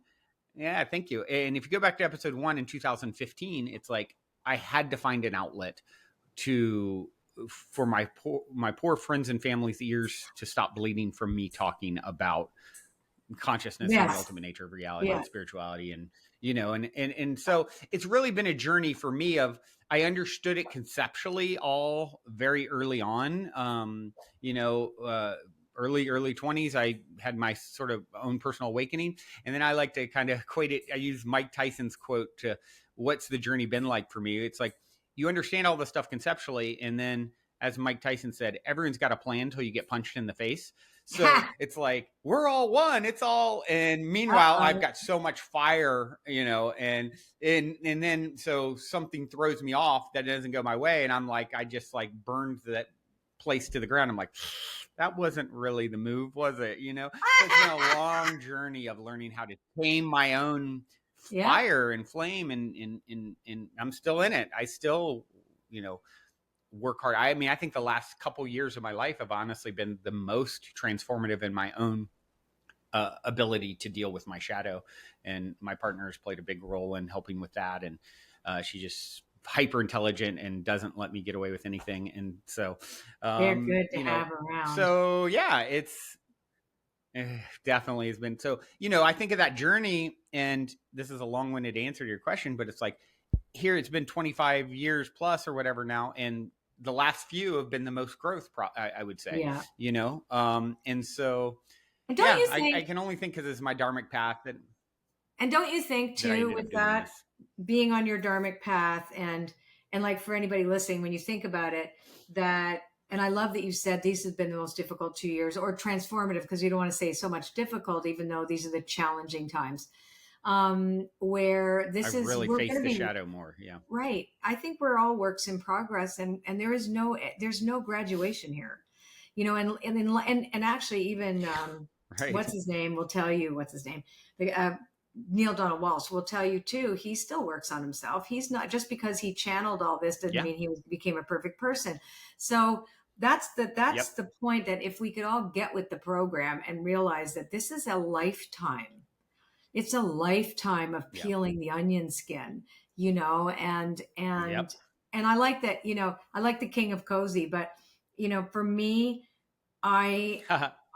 yeah, thank you. And if you go back to episode 1 in 2015, it's like I had to find an outlet for my poor friends and family's ears to stop bleeding from me talking about consciousness and the ultimate nature of reality and spirituality. And, and so it's really been a journey for me of, I understood it conceptually all very early on. Early 20s, I had my sort of own personal awakening. And then I like to kind of equate it. I use Mike Tyson's quote to what's the journey been like for me. It's like, you understand all this stuff conceptually. And then, as Mike Tyson said, everyone's got a plan until you get punched in the face. So it's like, we're all one, it's all, and meanwhile, I've got so much fire, and then, so something throws me off that doesn't go my way. And I'm like, I just like burned that place to the ground. I'm like, that wasn't really the move, was it? So it's been a long journey of learning how to tame my own fire and flame, and I'm still in it. I still, work hard. I mean, I think the last couple years of my life have honestly been the most transformative in my own ability to deal with my shadow, and my partner has played a big role in helping with that. And she's just hyper intelligent and doesn't let me get away with anything. And so they're good to have around. So yeah, it's definitely has been. So, I think of that journey, and this is a long-winded answer to your question, but it's like, here it's been 25 years plus or whatever now, and the last few have been the most growth, I would say. And so, and don't you think, I can only think because it's my dharmic path. And don't you think too, with that being on your dharmic path, and like for anybody listening, when you think about it, that, and I love that you said these have been the most difficult 2 years, or transformative, because you don't want to say so much difficult, even though these are the challenging times. Where this I've really faced the shadow more. Yeah. Right. I think we're all works in progress, and there's no graduation here, and actually even, what's his name will tell you, Neil Donald Walsh will tell you too, he still works on himself. He's not, just because he channeled all this doesn't mean he became a perfect person. So that's the point, that if we could all get with the program and realize that this is a lifetime. It's a lifetime of peeling the onion skin, and I like that, I like the King of Cozy, but, for me, I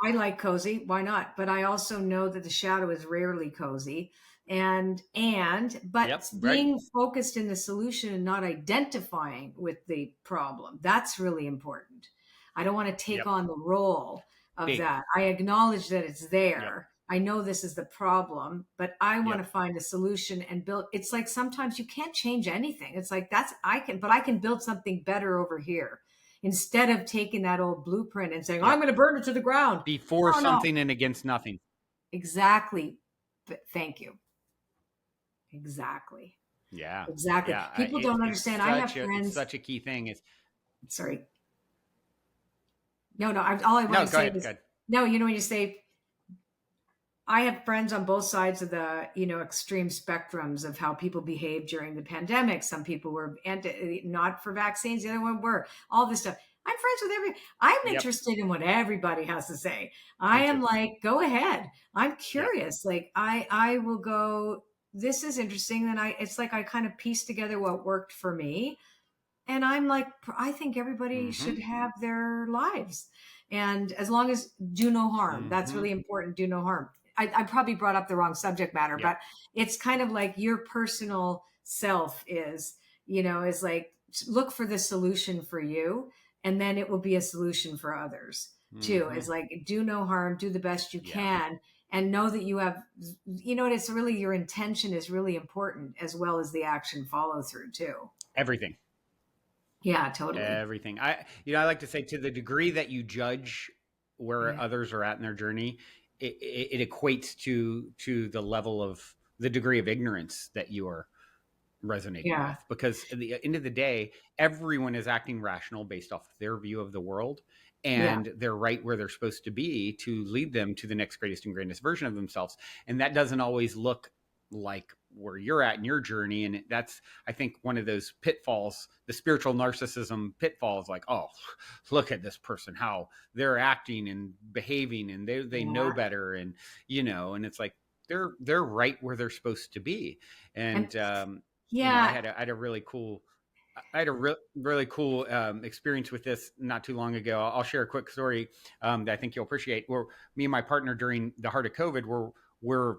like cozy. Why not? But I also know that the shadow is rarely cozy, but being focused in the solution and not identifying with the problem, that's really important. I don't want to take on the role of that. I acknowledge that it's there. I know this is the problem, but I want to find a solution and build. It's like, sometimes you can't change anything. It's like, I can build something better over here, instead of taking that old blueprint and saying, I'm going to burn it to the ground. Before something and against nothing. Exactly. Thank you. Exactly. Yeah. Exactly. Yeah. People don't understand. I have friends. It's such a key thing. Sorry. No, all I want to say is, when you say, I have friends on both sides of the, extreme spectrums of how people behaved during the pandemic. Some people were not for vaccines. The other one were. All this stuff. I'm friends with everybody. I'm interested in what everybody has to say. I am like, go ahead. I'm curious. Like, I will go, this is interesting. And it's like, I kind of piece together what worked for me. And I'm like, I think everybody should have their lives. And as long as do no harm, that's really important. Do no harm. I probably brought up the wrong subject matter, but it's kind of like your personal self is, is like, look for the solution for you, and then it will be a solution for others too. It's like, do no harm, do the best you can, and know that you have, it's really, your intention is really important, as well as the action follow through too. Everything. Yeah, totally. Everything. I like to say, to the degree that you judge where others are at in their journey, it equates to the level of the degree of ignorance that you are resonating with. Because at the end of the day, everyone is acting rational based off their view of the world, and they're right where they're supposed to be to lead them to the next greatest and greatest version of themselves. And that doesn't always look like where you're at in your journey. And that's, I think, one of those pitfalls, the spiritual narcissism pitfalls, like, oh, look at this person, how they're acting and behaving, and they know better. And, and it's like, they're right where they're supposed to be. And, I had a really cool experience with this not too long ago. I'll share a quick story that I think you'll appreciate. Where me and my partner, during the heart of COVID, we're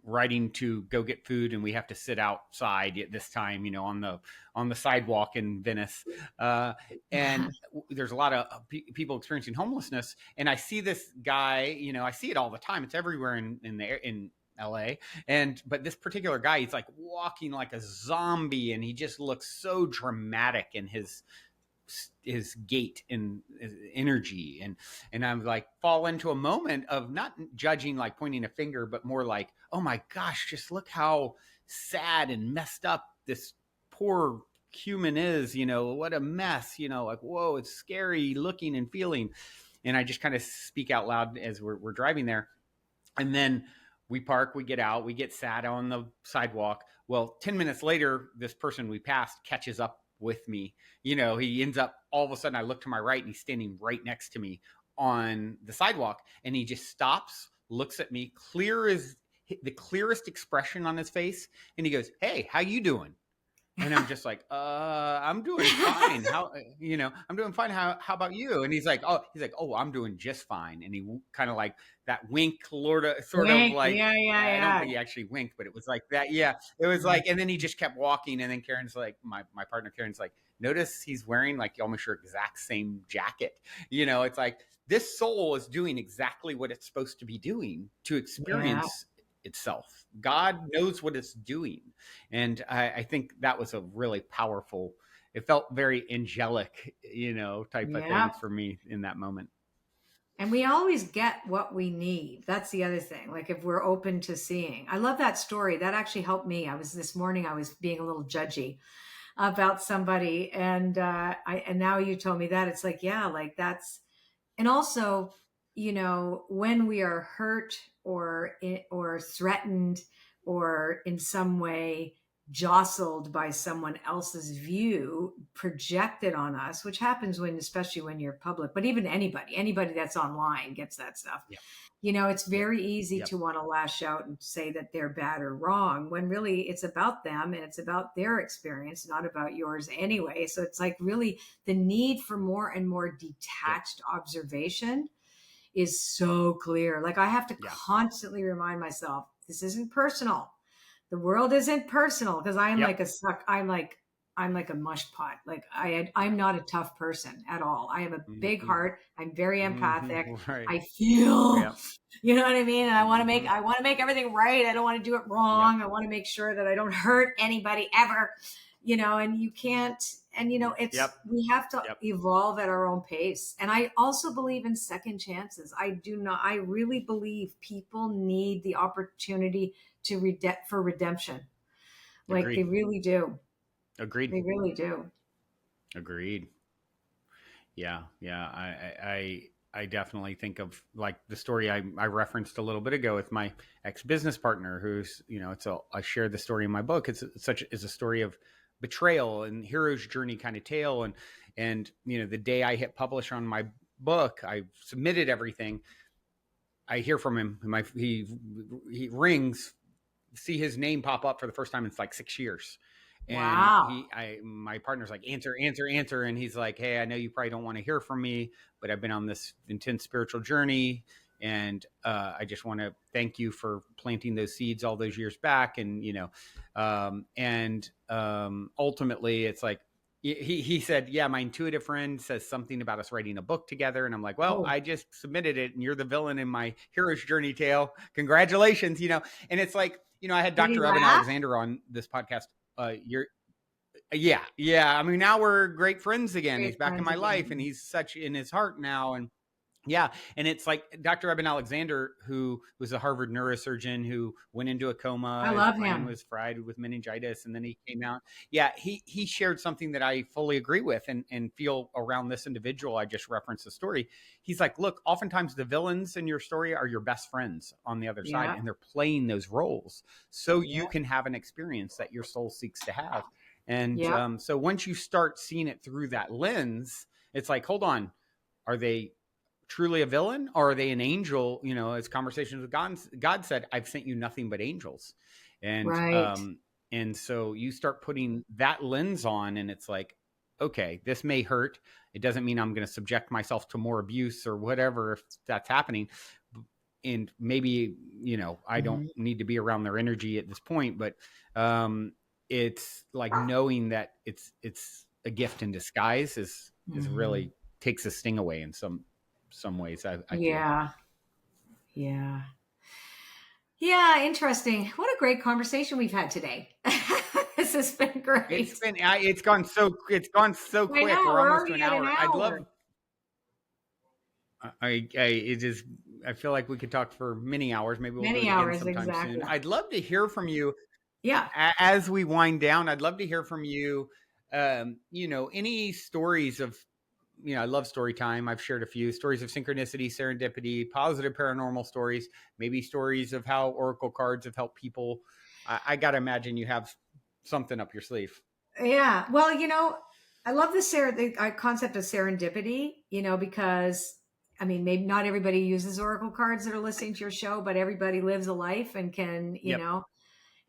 riding to go get food, and we have to sit outside at this time, on the sidewalk in Venice. And there's a lot of people experiencing homelessness. And I see this guy, I see it all the time. It's everywhere in LA. But this particular guy, he's like walking like a zombie, and he just looks so dramatic in his gait and his energy. And I'm like, fall into a moment of not judging, like pointing a finger, but more like, oh my gosh, just look how sad and messed up this poor human is, what a mess, like, whoa, it's scary looking and feeling. And I just kind of speak out loud as we're driving there. And then we park, we get out, we get sat on the sidewalk. Well, 10 minutes later, this person we passed catches up with me. He ends up, all of a sudden I look to my right, and he's standing right next to me on the sidewalk, and he just stops, looks at me, the clearest expression on his face. And he goes, "Hey, how you doing?" And I'm just like, I'm doing fine. I'm doing fine. How about you? And he's like, oh, I'm doing just fine. And he kind of like that wink, sort of like, I don't think he actually winked, but it was like that. Yeah. It was like, and then he just kept walking. And then Karen's like, my partner Karen's like, notice he's wearing like almost your exact same jacket. It's like, this soul is doing exactly what it's supposed to be doing to experience itself. God knows what it's doing. And I think that was a really powerful, it felt very angelic, type of thing for me in that moment. And we always get what we need. That's the other thing. Like, if we're open to seeing. I love that story. That actually helped me. This morning I was being a little judgy about somebody, and now you told me that, it's like, like that's, and also, when we are hurt or threatened or in some way jostled by someone else's view projected on us, which happens especially when you're public, but even anybody that's online gets that stuff. It's very easy to want to lash out and say that they're bad or wrong, when really it's about them and it's about their experience, not about yours anyway. So it's like, really, the need for more and more detached observation is so clear. Like, I have to constantly remind myself, this isn't personal. The world isn't personal, because I'm like I'm like a mush pot. Like, I'm not a tough person at all. I have a big heart. I'm very empathic. Right. I feel, you know what I mean? And I want to make everything right. I don't want to do it wrong. I want to make sure that I don't hurt anybody ever, and you can't, and it's, we have to evolve at our own pace. And I also believe in second chances. I really believe people need the opportunity for redemption. Like, Agreed. They really do. Agreed. They really do. Agreed. Yeah. I definitely think of, like, the story I referenced a little bit ago with my ex-business partner, who's, I shared the story in my book. It's a story of betrayal and hero's journey kind of tale. And the day I hit publish on my book, I submitted everything. I hear from him. He rings, see his name pop up for the first time in like 6 years. And my partner's like, answer. And he's like, hey, I know you probably don't want to hear from me, but I've been on this intense spiritual journey, And I just want to thank you for planting those seeds all those years back. And, ultimately it's like, he said, yeah, my intuitive friend says something about us writing a book together. And I'm like, well, I just submitted it and you're the villain in my hero's journey tale. Congratulations. And it's like, I had Dr. Evan Alexander on this podcast. Yeah. I mean, now we're great friends again. He's back in my life and he's such in his heart now. And yeah. And it's like Dr. Evan Alexander, who was a Harvard neurosurgeon who went into a coma. I love his brain him. was fried with meningitis. And then he came out. Yeah. He shared something that I fully agree with and feel around this individual. I just referenced the story. He's like, look, oftentimes the villains in your story are your best friends on the other side, and they're playing those roles so you can have an experience that your soul seeks to have. And so once you start seeing it through that lens, it's like, hold on, are they truly a villain, or are they an angel? As Conversations with God said, I've sent you nothing but angels. And so you start putting that lens on, and it's like, okay, this may hurt. It doesn't mean I'm going to subject myself to more abuse or whatever, if that's happening. And maybe, I don't need to be around their energy at this point, but it's like knowing that it's a gift in disguise is really takes the sting away in some ways. I feel. Yeah. Interesting. What a great conversation we've had today. This has been great. It's gone so quick. We're almost to an hour. I'd love. I feel like we could talk for many hours. Maybe we'll do it again sometime soon. I'd love to hear from you. Yeah. As we wind down, I'd love to hear from you. Any stories of, I love story time. I've shared a few stories of synchronicity, serendipity, positive paranormal stories, maybe stories of how oracle cards have helped people. I got to imagine you have something up your sleeve. Yeah. Well, I love the concept of serendipity, because maybe not everybody uses oracle cards that are listening to your show, but everybody lives a life and can, know,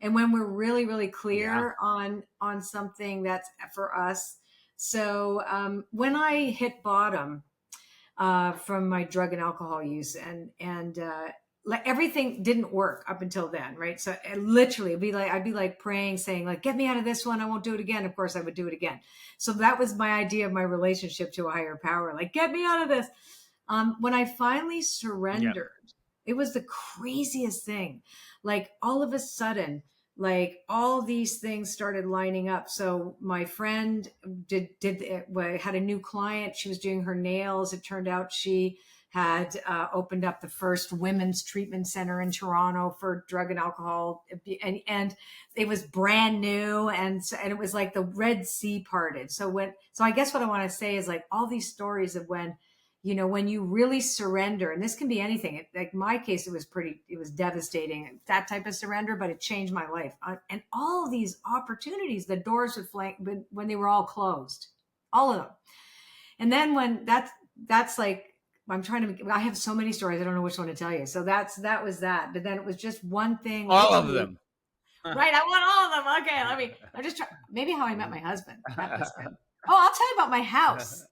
and when we're really, really clear on something that's for us. So when I hit bottom from my drug and alcohol use, and everything didn't work up until then, right? So literally, I'd be like praying, saying like, "Get me out of this one. I won't do it again." Of course, I would do it again. So that was my idea of my relationship to a higher power. Like, get me out of this. When I finally surrendered, it was the craziest thing. Like all of a sudden, like all these things started lining up. So my friend had a new client. She was doing her nails. It turned out she had opened up the first women's treatment center in Toronto for drug and alcohol, and it was brand new, and it was like the Red Sea parted. So I guess what I want to say is like all these stories of when you really surrender, and this can be anything. Like my case, it was devastating, that type of surrender, but it changed my life. And all these opportunities, the doors would flank when they were all closed, all of them. And then when that's like, I have so many stories. I don't know which one to tell you. So that was that. But then it was just one thing. All of them. Right. I want all of them. Okay. I'm just trying. Maybe how I met my husband. That was good. Oh, I'll tell you about my house.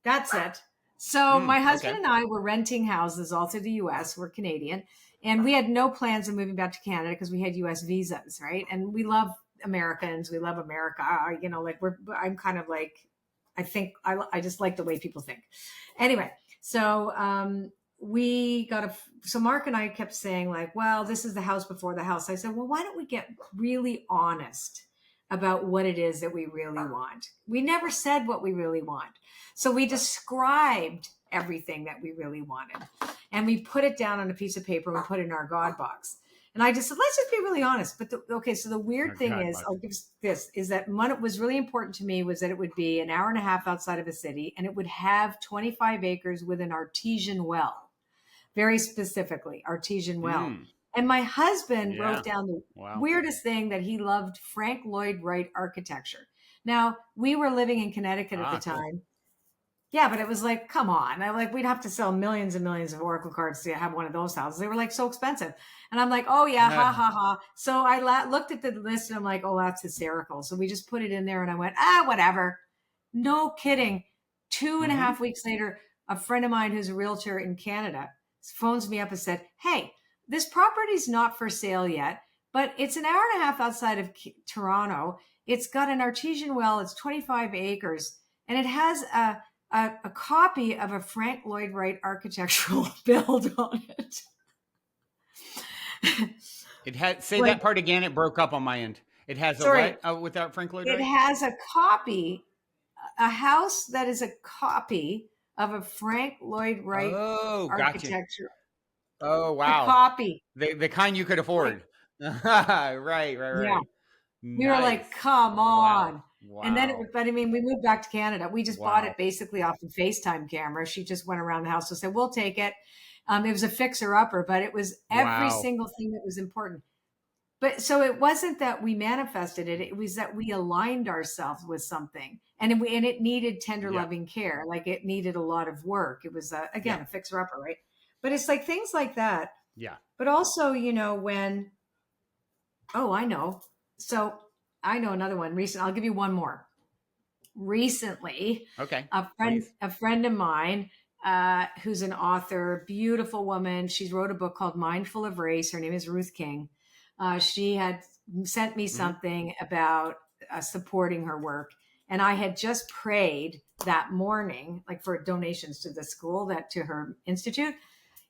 That's it. So my husband and I were renting houses all through the U.S. We're Canadian, and we had no plans of moving back to Canada because we had U.S. visas, right? And we love Americans. We love America. I'm kind of like, I think I just like the way people think. Anyway, so so Mark and I kept saying like, well, this is the house before the house. I said, well, why don't we get really honest about what it is that we really want? We never said what we really want. So we described everything that we really wanted, and we put it down on a piece of paper and we put it in our God box. And I just said, let's just be really honest. But so the weird thing is, I'll give this, is that what was really important to me was that it would be an hour and a half outside of a city, and it would have 25 acres with an artesian well, very specifically artesian well. And my husband wrote down the weirdest thing, that he loved Frank Lloyd Wright architecture. Now, we were living in Connecticut at the time. Cool. Yeah, but it was like, come on. We'd have to sell millions and millions of oracle cards to have one of those houses. They were like so expensive. And I'm like, oh yeah, ha, ha, ha. So I looked at the list and I'm like, oh, that's hysterical. So we just put it in there and I went, whatever. No kidding. 2.5 weeks later, a friend of mine who's a realtor in Canada phones me up and said, hey, this property's not for sale yet, but it's an hour and a half outside of Toronto. It's got an artesian well. It's 25 acres, and it has a copy of a Frank Lloyd Wright architectural build on it. It had, say that part again. It broke up on my end. It has a what without Frank Lloyd Wright? It has a copy, a house that is a copy of a Frank Lloyd Wright architecture. Gotcha. Oh, wow. A copy. The kind you could afford. Right. Yeah. Nice. We were like, come on. Wow. And then, but I mean, we moved back to Canada. We just bought it basically off the FaceTime camera. She just went around the house and said, we'll take it. It was a fixer-upper, but it was every single thing that was important. But so it wasn't that we manifested it. It was that we aligned ourselves with something. And it needed tender, loving care. Like it needed a lot of work. It was, a fixer-upper, right? But it's like things like that. Yeah. But also, when, I know. So I know another one recent. I'll give you one more. Recently, a friend of mine, who's an author, beautiful woman. She wrote a book called Mindful of Race. Her name is Ruth King. She had sent me something about supporting her work. And I had just prayed that morning, like for donations to the school, to her institute.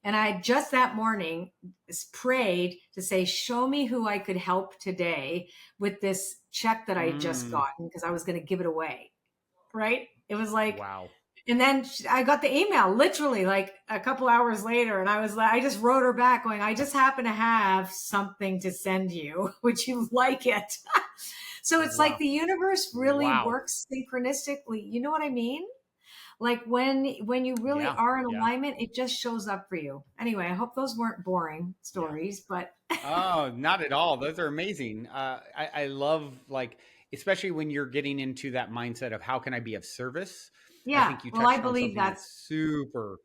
And I just that morning prayed to say, show me who I could help today with this check that I had just gotten, because I was going to give it away. Right. It was like, wow. And then I got the email literally like a couple hours later. And I just wrote her back going, I just happen to have something to send you. Would you like it? So it's like the universe really works synchronistically. You know what I mean? Like when you really are in alignment, it just shows up for you. Anyway, I hope those weren't boring stories, but. Oh, not at all. Those are amazing. I love, like, especially when you're getting into that mindset of how can I be of service? Yeah. I think you touched on something that's super,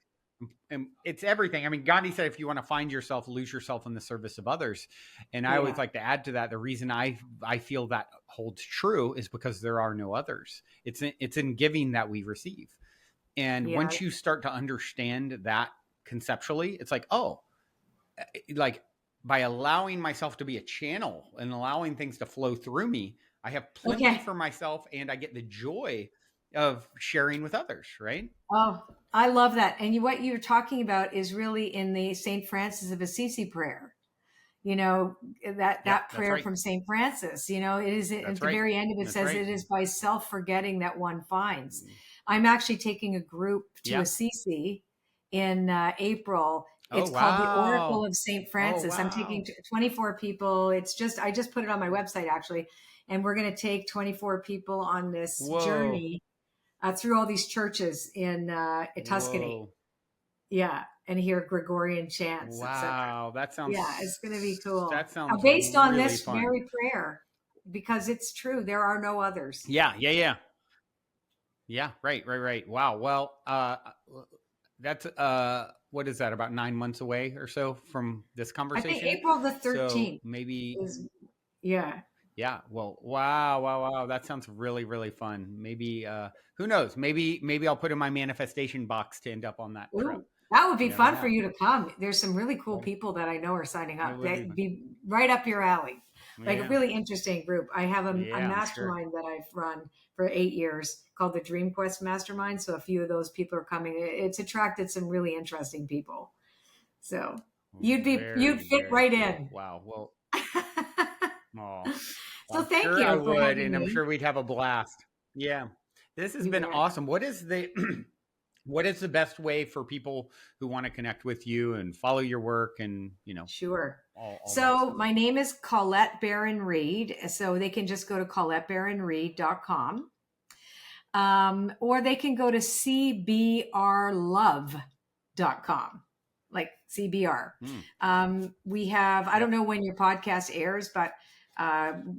and it's everything. I mean, Gandhi said, if you want to find yourself, lose yourself in the service of others. And I always like to add to that. The reason I feel that holds true is because there are no others. It's in giving that we receive. And once you start to understand that conceptually, it's like, like by allowing myself to be a channel and allowing things to flow through me, I have plenty for myself, and I get the joy of sharing with others, right? Oh, I love that. And what you're talking about is really in the St. Francis of Assisi prayer. That prayer from St. Francis, it is at the very end of it says it is by self-forgetting that one finds. I'm actually taking a group to Assisi in April. It's called the Oracle of St. Francis. I'm taking 24 people. I just put it on my website actually. And we're going to take 24 people on this journey through all these churches in Tuscany. Whoa. Yeah. And hear Gregorian chants. Wow. That sounds. Yeah, it's going to be cool. That sounds based on really this fun. very prayer, because it's true. There are no others. Yeah. Right. Wow. Well, that's, what is that? About 9 months away or so from this conversation? I think April the 13th. So maybe. Yeah. Well, wow. That sounds really, really fun. Maybe, who knows? Maybe I'll put in my manifestation box to end up on that trip. Ooh, that would be fun for you to come. There's some really cool people that I know are signing up. That'd be right up your alley. Like a really interesting group. I have a mastermind that I've run for 8 years called the Dream Quest Mastermind. So a few of those people are coming. It's attracted some really interesting people. So you'd fit right in. Wow. Well, so thank you. I would, and I'm sure we'd have a blast. Yeah, this has been awesome. What is the best way for people who want to connect with you and follow your work and Sure. So my name is Colette Baron-Reid. So they can just go to ColetteBaron-Reid.com. Or they can go to cbrlove.com. Like CBR. We have, I don't know when your podcast airs, but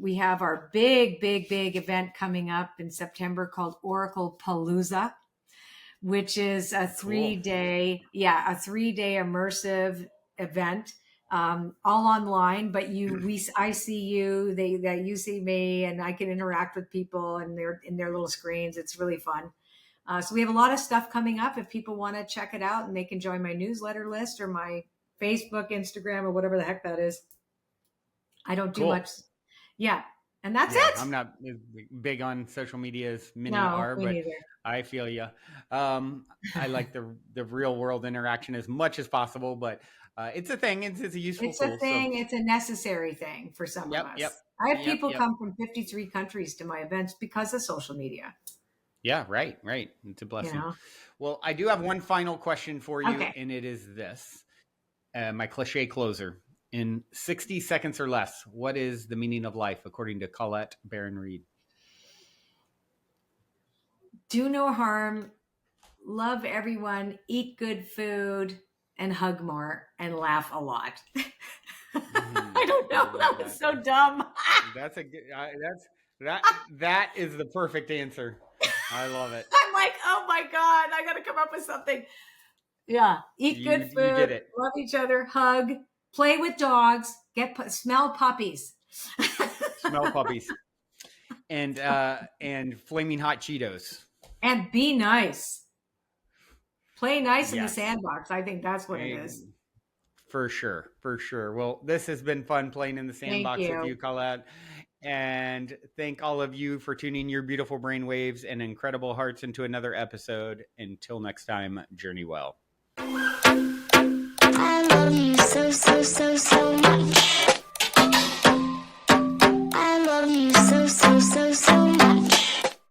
we have our big event coming up in September called Oracle Palooza, which is a 3-day immersive event, all online, but I see you, you see me, and I can interact with people and they're in their little screens. It's really fun. So we have a lot of stuff coming up. If people want to check it out, and they can join my newsletter list or my Facebook, Instagram, or whatever the heck that is. I don't do much. Yeah. And that's it. I'm not big on social media as many No, are, me but neither. I feel you. I like the real world interaction as much as possible, but it's a thing. It's a useful It's a tool. thing. So. It's a necessary thing for some of us. I have people come from 53 countries to my events because of social media. Yeah, right. It's a blessing. You know? Well, I do have one final question for you, and it is this. My cliche closer. In 60 seconds or less, what is the meaning of life according to Colette Baron-Reid? Do no harm, love everyone, eat good food, and hug more and laugh a lot. I don't know. That was so dumb. That's a good. That is the perfect answer. I love it. I'm like, oh my God, I got to come up with something. Yeah, eat good food, you did it. Love each other, hug, play with dogs, smell puppies. Smell puppies. And flaming hot Cheetos. And be nice. Play nice in the sandbox. I think that's what it is. For sure. Well, this has been fun playing in the sandbox with you, Colette. And thank all of you for tuning your beautiful brainwaves and incredible hearts into another episode. Until next time, journey well.